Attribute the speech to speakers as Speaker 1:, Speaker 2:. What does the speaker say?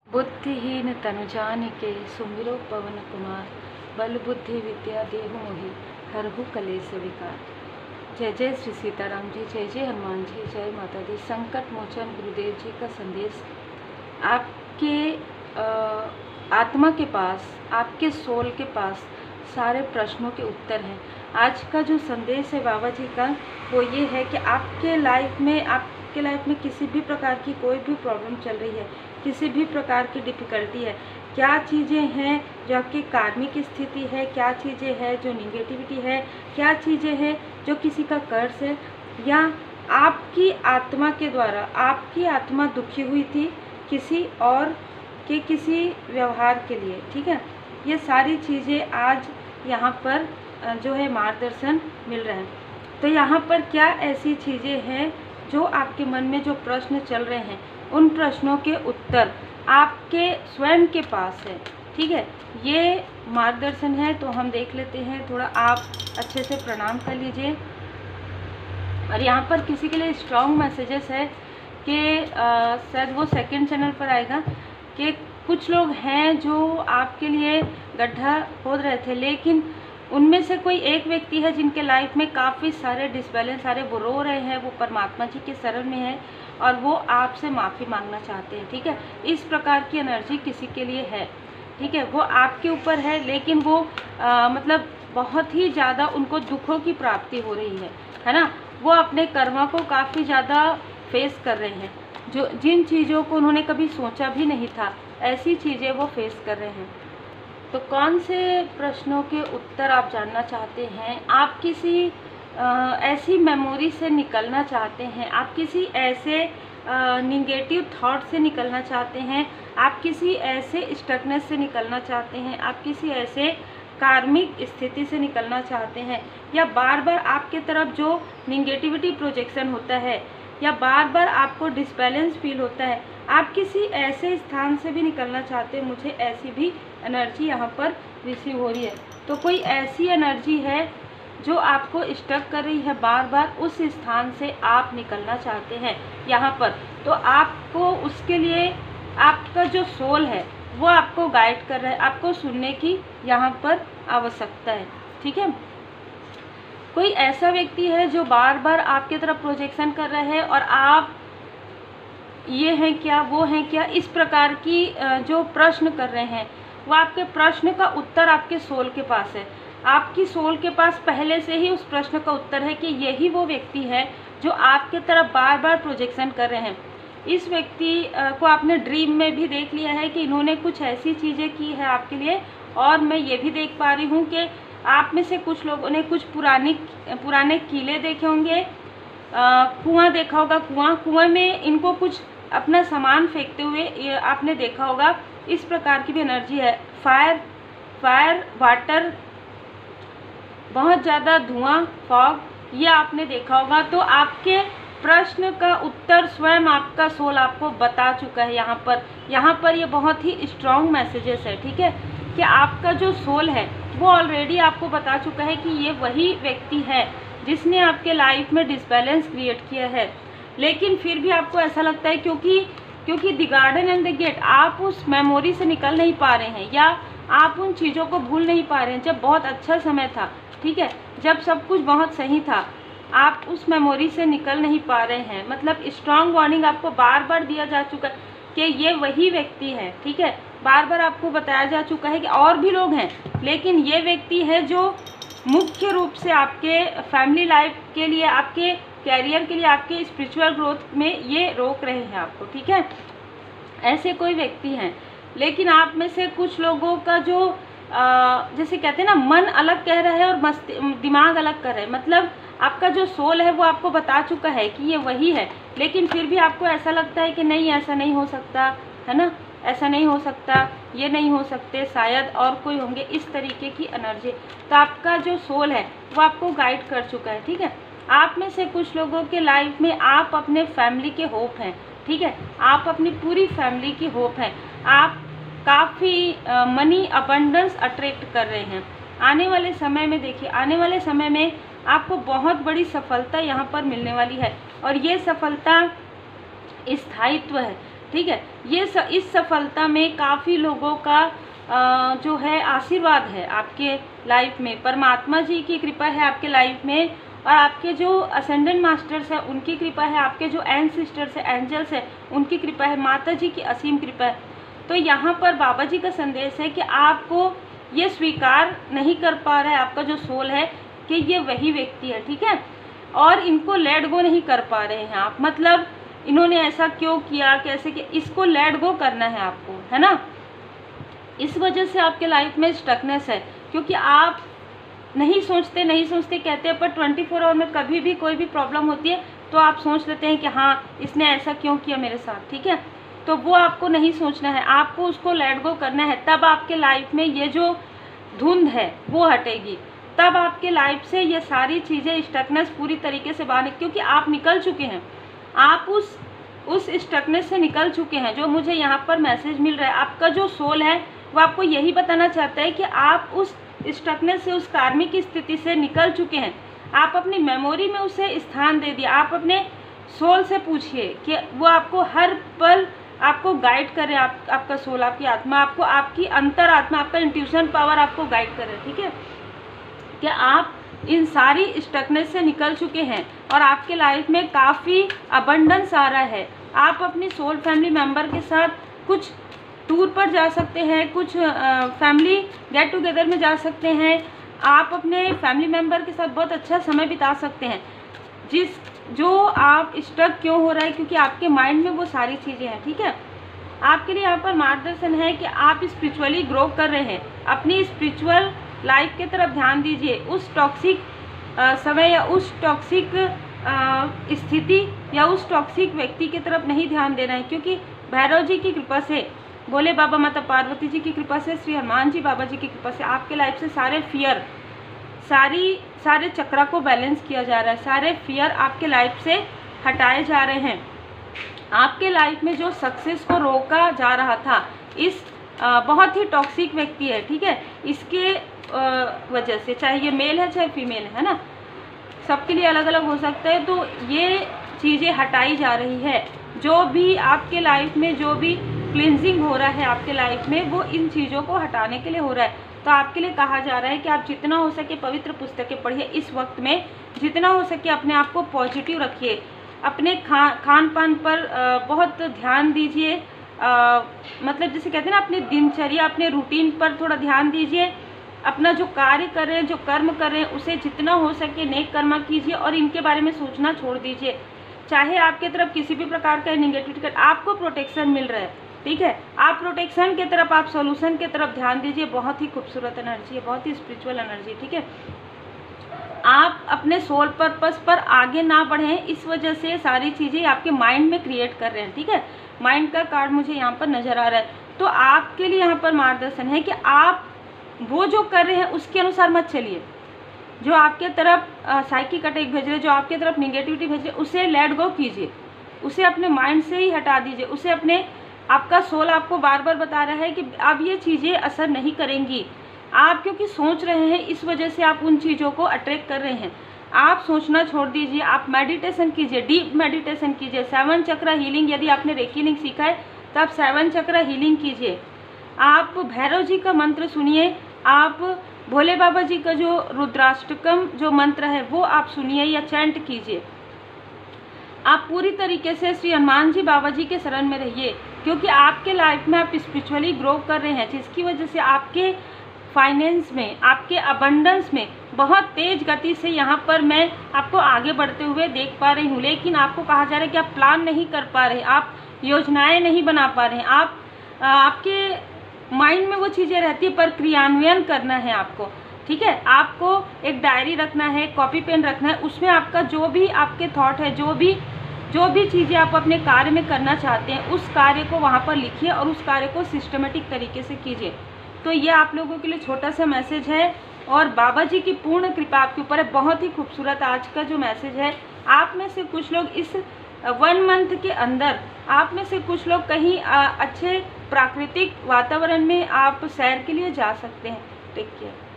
Speaker 1: बुद्धिहीन तनु जानिके सुमिरो पवन कुमार, बल बुद्धि विद्या देहु मोहि, हरहु कलेस विकार। जय जय श्री सीताराम जी, जय जय हनुमान जी, जय माता दी। संकट मोचन गुरुदेव जी का संदेश आपके आत्मा के पास, आपके सोल के पास सारे प्रश्नों के उत्तर हैं। आज का जो संदेश है बाबा जी का वो ये है कि आपके लाइफ में किसी भी प्रकार की कोई भी प्रॉब्लम चल रही है, किसी भी प्रकार की डिफ़िकल्टी है, क्या चीज़ें हैं जो आपकी कार्मिक स्थिति है, क्या चीज़ें हैं जो निगेटिविटी है, क्या चीज़ें हैं जो किसी का कर्ज है, या आपकी आत्मा के द्वारा आपकी आत्मा दुखी हुई थी किसी और के किसी व्यवहार के लिए। ठीक है, ये सारी चीज़ें आज यहाँ पर जो है मार्गदर्शन मिल रहा है। तो यहाँ पर क्या ऐसी चीज़ें हैं जो आपके मन में जो प्रश्न चल रहे हैं, उन प्रश्नों के उत्तर आपके स्वयं के पास है। ठीक है, ये मार्गदर्शन है तो हम देख लेते हैं। थोड़ा आप अच्छे से प्रणाम कर लीजिए। और यहाँ पर किसी के लिए स्ट्रॉन्ग मैसेजेस है कि शायद वो सेकंड चैनल पर आएगा कि कुछ लोग हैं जो आपके लिए गड्ढा खोद रहे थे, लेकिन उनमें से कोई एक व्यक्ति है जिनके लाइफ में काफ़ी सारे डिसबैलेंस आ रहे, वो रो रहे हैं, वो परमात्मा जी के शरण में है और वो आपसे माफ़ी मांगना चाहते हैं। ठीक है, इस प्रकार की एनर्जी किसी के लिए है। ठीक है, वो आपके ऊपर है, लेकिन वो मतलब बहुत ही ज़्यादा उनको दुखों की प्राप्ति हो रही है ना। वो अपने कर्मा को काफ़ी ज़्यादा फेस कर रहे हैं, जो जिन चीज़ों को उन्होंने कभी सोचा भी नहीं था, ऐसी चीज़ें वो फेस कर रहे हैं। तो कौन से प्रश्नों के उत्तर आप जानना चाहते हैं? आप किसी ऐसी मेमोरी से निकलना चाहते हैं, आप किसी ऐसे निगेटिव थॉट से निकलना चाहते हैं, आप किसी ऐसे स्टकनेस से निकलना चाहते हैं, आप किसी ऐसे कार्मिक स्थिति से निकलना चाहते हैं, या बार बार आपके तरफ जो निगेटिविटी प्रोजेक्शन होता है, या बार बार आपको डिसबैलेंस फील होता है, आप किसी ऐसे स्थान से भी निकलना चाहते हैं। मुझे ऐसी भी एनर्जी यहाँ पर रिसीव हो रही है। तो कोई ऐसी एनर्जी है जो आपको स्टक कर रही है, बार बार उस स्थान से आप निकलना चाहते हैं यहाँ पर। तो आपको उसके लिए आपका जो सोल है वो आपको गाइड कर रहा है, आपको सुनने की यहाँ पर आवश्यकता है। ठीक है, कोई ऐसा व्यक्ति है जो बार बार आपके तरफ प्रोजेक्शन कर रहा है और आप ये हैं क्या, वो हैं क्या, इस प्रकार की जो प्रश्न कर रहे हैं, वो आपके प्रश्न का उत्तर आपके सोल के पास है। आपकी सोल के पास पहले से ही उस प्रश्न का उत्तर है कि यही वो व्यक्ति है जो आपके तरफ बार बार प्रोजेक्शन कर रहे हैं। इस व्यक्ति को आपने ड्रीम में भी देख लिया है कि इन्होंने कुछ ऐसी चीज़ें की है आपके लिए, और मैं ये भी देख पा रही हूँ कि आप में से कुछ लोगों ने कुछ पुराने किले देखे होंगे, कुआं देखा होगा, कुआं में इनको कुछ अपना सामान फेंकते हुए ये आपने देखा होगा। इस प्रकार की भी एनर्जी है। फायर वाटर, बहुत ज़्यादा धुआं, फॉग, ये आपने देखा होगा। तो आपके प्रश्न का उत्तर स्वयं आपका सोल आपको बता चुका है। यहाँ पर ये बहुत ही स्ट्रॉन्ग मैसेजेस है। ठीक है, कि आपका जो सोल है वो ऑलरेडी आपको बता चुका है कि ये वही व्यक्ति है जिसने आपके लाइफ में डिसबैलेंस क्रिएट किया है। लेकिन फिर भी आपको ऐसा लगता है क्योंकि the garden and the gate, आप उस मेमोरी से निकल नहीं पा रहे हैं, या आप उन चीज़ों को भूल नहीं पा रहे हैं जब बहुत अच्छा समय था। ठीक है, जब सब कुछ बहुत सही था, आप उस मेमोरी से निकल नहीं पा रहे हैं। मतलब स्ट्रॉन्ग वार्निंग आपको बार बार दिया जा चुका है कि ये वही व्यक्ति है। ठीक है, बार बार आपको बताया जा चुका है कि और भी लोग हैं, लेकिन ये व्यक्ति है जो मुख्य रूप से आपके फैमिली लाइफ के लिए, आपके कैरियर के लिए, आपके स्पिरिचुअल ग्रोथ में ये रोक रहे हैं आपको। ठीक है, ऐसे कोई व्यक्ति हैं। लेकिन आप में से कुछ लोगों का जो जैसे कहते हैं ना, मन अलग कह रहा है और दिमाग अलग कर रहा है। मतलब आपका जो सोल है वो आपको बता चुका है कि ये वही है, लेकिन फिर भी आपको ऐसा लगता है कि नहीं, ऐसा नहीं हो सकता, है ना, ऐसा नहीं हो सकता, ये नहीं हो सकते, शायद और कोई होंगे, इस तरीके की एनर्जी। तो आपका जो सोल है वो आपको गाइड कर चुका है। ठीक है, आप में से कुछ लोगों के लाइफ में आप अपने फैमिली के होप हैं। ठीक है, आप अपनी पूरी फैमिली की होप हैं। आप काफ़ी मनी अबंडेंस अट्रैक्ट कर रहे हैं। आने वाले समय में देखिए, आने वाले समय में आपको बहुत बड़ी सफलता यहाँ पर मिलने वाली है, और ये सफलता स्थायित्व है। ठीक है। इस सफलता में काफ़ी लोगों का जो है आशीर्वाद है आपके लाइफ में, परमात्मा जी की कृपा है आपके लाइफ में, और आपके जो असेंडेंट मास्टर्स है उनकी कृपा है, आपके जो एंसेस्टर्स है, एंजल्स है, उनकी कृपा है, माता जी की असीम कृपा है। तो यहाँ पर बाबा जी का संदेश है कि आपको ये स्वीकार नहीं कर पा रहा है आपका जो सोल है कि ये वही व्यक्ति है, ठीक है, और इनको लेट गो नहीं कर पा रहे हैं आप, मतलब इन्होंने ऐसा क्यों किया, कैसे किया, इसको लेट गो करना है आपको, है ना। इस वजह से आपके लाइफ में स्टकनेस है, क्योंकि आप नहीं सोचते कहते हैं, पर 24 आवर में कभी भी कोई भी प्रॉब्लम होती है तो आप सोच लेते हैं कि हाँ इसने ऐसा क्यों किया मेरे साथ, ठीक है। तो वो आपको नहीं सोचना है, आपको उसको लेट गो करना है, तब आपके लाइफ में ये जो धुंध है वो हटेगी, तब आपके लाइफ से ये सारी चीज़ें स्टकनेस पूरी तरीके से बाहर, क्योंकि आप निकल चुके हैं, आप उस स्टकनेस से निकल चुके हैं। जो मुझे यहाँ पर मैसेज मिल रहा है, आपका जो सोल है वो आपको यही बताना चाहता है कि आप उस स्टकनेस से, उस कार्मिक स्थिति से निकल चुके हैं। आप अपनी मेमोरी में उसे स्थान दे दिए। आप अपने सोल से पूछिए कि वो आपको हर पल आपको गाइड करे, आपका सोल, आपकी आत्मा आपको, आपकी अंतरात्मा, आपका इंट्यूशन पावर आपको गाइड करे, ठीक है। कि आप इन सारी स्टकनेस से निकल चुके हैं और आपके लाइफ में काफ़ी अबंडेंस आ रहा है। आप अपनी सोल फैमिली मेम्बर के साथ कुछ टूर पर जा सकते हैं, कुछ फैमिली गेट टुगेदर में जा सकते हैं, आप अपने फैमिली मेम्बर के साथ बहुत अच्छा समय बिता सकते हैं। जो आप स्टक क्यों हो रहा है, क्योंकि आपके माइंड में वो सारी चीज़ें हैं, ठीक है। आपके लिए यहाँ पर मार्गदर्शन है कि आप स्पिरिचुअली ग्रो कर रहे हैं, अपनी स्पिरिचुअल लाइफ की तरफ ध्यान दीजिए। उस टॉक्सिक समय या उस टॉक्सिक स्थिति या उस टॉक्सिक व्यक्ति की तरफ नहीं ध्यान देना है, क्योंकि भैरव जी की कृपा से, भोले बाबा माता पार्वती जी की कृपा से, श्री हनुमान जी बाबा जी की कृपा से आपके लाइफ से सारे फियर, सारे चक्रा को बैलेंस किया जा रहा है, सारे फियर आपके लाइफ से हटाए जा रहे हैं। आपके लाइफ में जो सक्सेस को रोका जा रहा था, इस बहुत ही टॉक्सिक व्यक्ति है, ठीक है, इसके वजह से, चाहे ये मेल है चाहे फीमेल है ना, सबके लिए अलग अलग हो सकता है, तो ये चीज़ें हटाई जा रही है। जो भी आपके लाइफ में जो भी क्लिनजिंग हो रहा है आपके लाइफ में, वो इन चीज़ों को हटाने के लिए हो रहा है। तो आपके लिए कहा जा रहा है कि आप जितना हो सके पवित्र पुस्तकें पढ़िए, इस वक्त में जितना हो सके अपने आप को पॉजिटिव रखिए, अपने खान पान पर बहुत ध्यान दीजिए, मतलब जैसे कहते हैं ना, अपने दिनचर्या, अपने रूटीन पर थोड़ा ध्यान दीजिए, अपना जो कार्य कर रहे हैं, जो कर्म कर रहे हैं, उसे जितना हो सके नेक कर्म कीजिए और इनके बारे में सोचना छोड़ दीजिए। चाहे आपके तरफ किसी भी प्रकार का नेगेटिविटी का, आपको प्रोटेक्शन मिल रहा है, ठीक है, आप प्रोटेक्शन की तरफ, आप सॉल्यूशन की तरफ ध्यान दीजिए। बहुत ही खूबसूरत एनर्जी है, बहुत ही स्पिरिचुअल एनर्जी, ठीक है। आप अपने सोल पर्पस पर आगे ना बढ़ें, इस वजह से सारी चीज़ें आपके माइंड में क्रिएट कर रहे हैं, ठीक है। माइंड का कार्ड मुझे यहाँ पर नज़र आ रहा है। तो आपके लिए यहाँ पर मार्गदर्शन है कि आप वो जो कर रहे हैं उसके अनुसार मत चलिए। जो आपके तरफ साइकिक अटैक भेज रहे, जो आपके तरफ निगेटिविटी भेज रहे, उसे लेट गो कीजिए, उसे अपने माइंड से ही हटा दीजिए। उसे अपने, आपका सोल आपको बार बार बता रहा है कि अब ये चीज़ें असर नहीं करेंगी। आप क्योंकि सोच रहे हैं, इस वजह से आप उन चीज़ों को अट्रैक्ट कर रहे हैं। आप सोचना छोड़ दीजिए, आप मेडिटेशन कीजिए, डीप मेडिटेशन कीजिए। 7 चक्र हीलिंग, यदि आपने रेकी नहीं सीखा है तो आप 7 चक्र हीलिंग कीजिए। आप भैरव जी का मंत्र सुनिए, आप भोले बाबा जी का जो रुद्राष्टकम जो मंत्र है वो आप सुनिए या चैंट कीजिए। आप पूरी तरीके से श्री हनुमान जी बाबा जी के शरण में रहिए, क्योंकि आपके लाइफ में आप स्पिरिचुअली ग्रो कर रहे हैं, जिसकी वजह से आपके फाइनेंस में, आपके अबंडेंस में बहुत तेज़ गति से यहाँ पर मैं आपको आगे बढ़ते हुए देख पा रही हूँ। लेकिन आपको कहा जा रहा है कि आप प्लान नहीं कर पा रहे, आप योजनाएं नहीं बना पा रहे हैं, आपके माइंड में वो चीज़ें रहती है पर क्रियान्वयन करना है आपको, ठीक है। आपको एक डायरी रखना है, कॉपी पेन रखना है, उसमें आपका जो भी आपके थॉट है, जो भी चीज़ें आप अपने कार्य में करना चाहते हैं, उस कार्य को वहाँ पर लिखिए और उस कार्य को सिस्टमेटिक तरीके से कीजिए। तो ये आप लोगों के लिए छोटा सा मैसेज है और बाबा जी की पूर्ण कृपा आपके ऊपर है। बहुत ही खूबसूरत आज का जो मैसेज है। आप में से कुछ लोग इस 1 मंथ के अंदर, आप में से कुछ लोग कहीं अच्छे प्राकृतिक वातावरण में आप सैर के लिए जा सकते हैं। Take care.